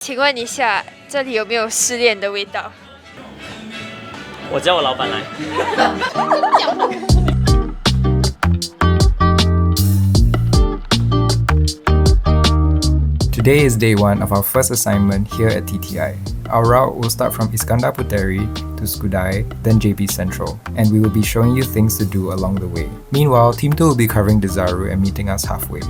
请问一下，这里有没有失恋的味道？我叫我老板来。Today is day 1 of our first assignment here at TTI. Our route will start from Iskandar Puteri to SKUDAI, then JP Central, and we will be showing you things to do along the way. Meanwhile, Team 2 will be covering Desaru and meeting us halfway.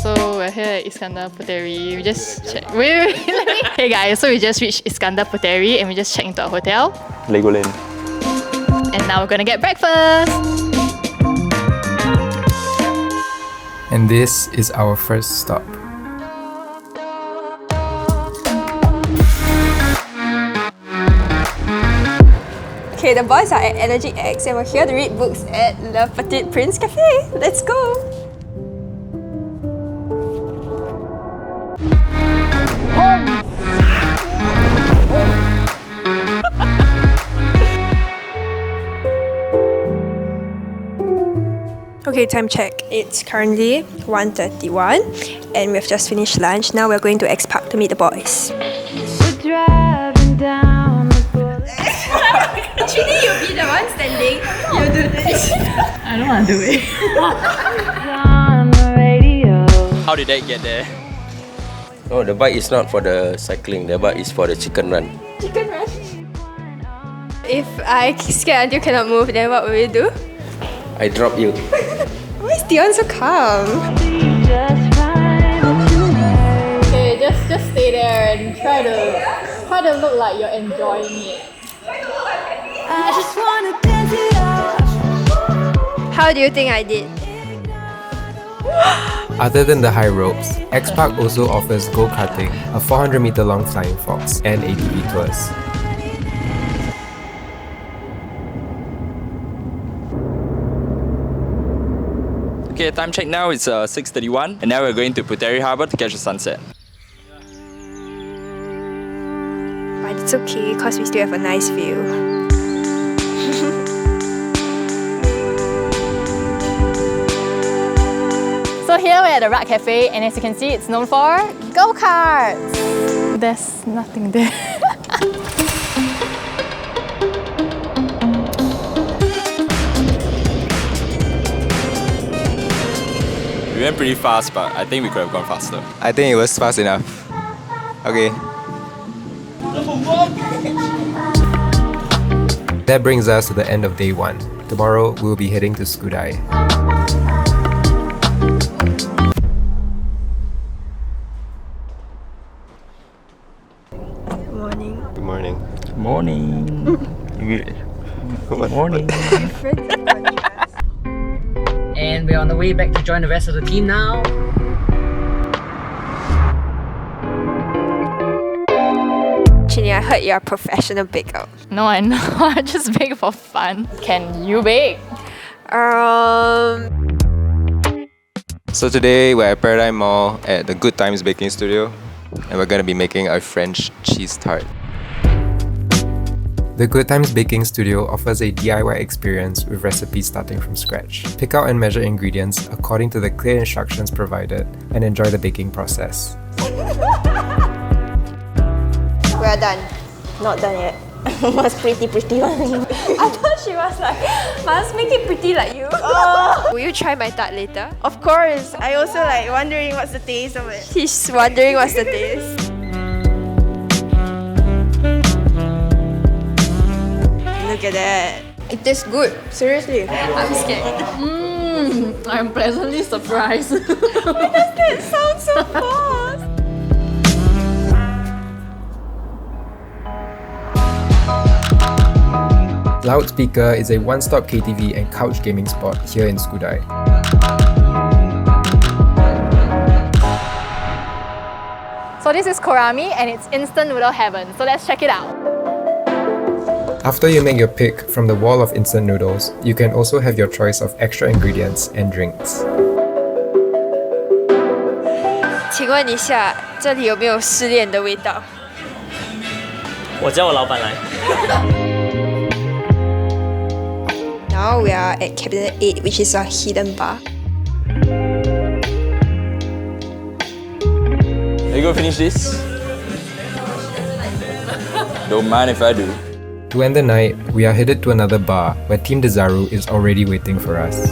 So we're here at Iskandar Puteri. We just check. Wait. Hey guys, so we just reached Iskandar Puteri and we just checked into our hotel. Legoland. And now we're gonna get breakfast. And this is our first stop. Okay, the boys are at Ener G X and we're here to read books at the Petit Prince Cafe. Let's go! Okay, time check. It's currently 1:31 and we've just finished lunch. Now we're going to X Park to meet the boys. Actually, you'll be the one standing. You do this. I don't wanna do it. How did I get there? No, the bike is not for the cycling. The bike is for the chicken run. Chicken run. If I scared until cannot move, then what will you do? I drop you. Why is Dion so calm? Okay, just stay there and try to look like you're enjoying it. How do you think I did? Other than the high ropes, X Park also offers go-karting, a 400-meter long flying fox, and ATV tours. Okay, time check now. It's 6:31, and now we're going to Puteri Harbour to catch the sunset. But it's okay because we still have a nice view. So here we're at the RUD Cafe and as you can see it's known for Go-Karts. There's nothing there. We went pretty fast, but I think we could have gone faster. I think it was fast enough. Okay. That brings us to the end of day 1. Tomorrow we'll be heading to SKUDAI. Good morning. Morning. Good morning. And we're on the way back to join the rest of the team now. Chini, I heard you're a professional baker. No, I know. I just bake for fun. Can you bake? So today we're at Paradigm Mall at the Good Times Baking Studio, and we're gonna be making a French cheese tart. The Good Times Baking Studio offers a DIY experience with recipes starting from scratch. Pick out and measure ingredients according to the clear instructions provided and enjoy the baking process. We're done. Not done yet. Must pretty one. I thought she was like, must make it pretty like you. Will you try my tart later? Of course. I also like wondering what's the taste of it. She's wondering what's the taste. Look at that. It tastes good. Seriously. I'm scared. I'm pleasantly surprised. That sounds so fast. Loudspeaker is a one-stop KTV and couch gaming spot here in SKUDAI. So this is Koramie and it's instant noodle heaven. So let's check it out. After you make your pick from the wall of instant noodles, you can also have your choice of extra ingredients and drinks. 请问一下，这里有没有失恋的味道？我叫我老板来。Now we are at Cabinet 8, which is a hidden bar. you go finish this? Don't mind if I do. To end the night, we are headed to another bar where Team Desaru is already waiting for us.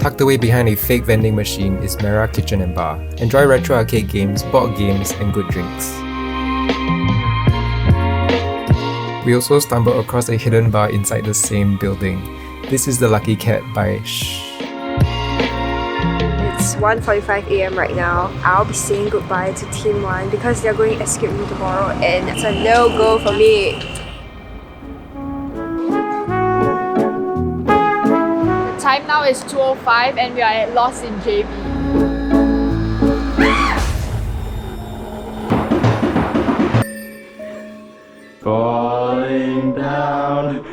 Tucked away behind a fake vending machine is Merah Kitchen Bar. Enjoy retro arcade games, board games, and good drinks. We also stumbled across a hidden bar inside the same building. This is the Lucky Cat by Shh. It's 1:45 AM right now. I'll be saying goodbye to Team 1 because they're going escape room tomorrow and it's a no-go for me. The time now is 2:05 and we are at Lost in JB. Falling down.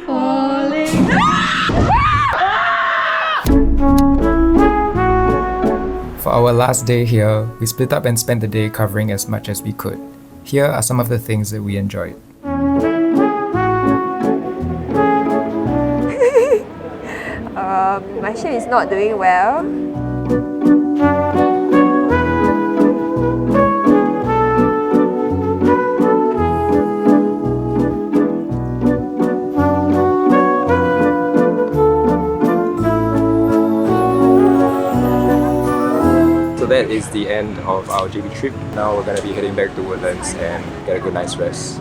For our last day here, we split up and spent the day covering as much as we could. Here are some of the things that we enjoyed. My ship is not doing well. So that is the end of our JB trip. Now we're gonna be heading back to Woodlands and get a good night's rest.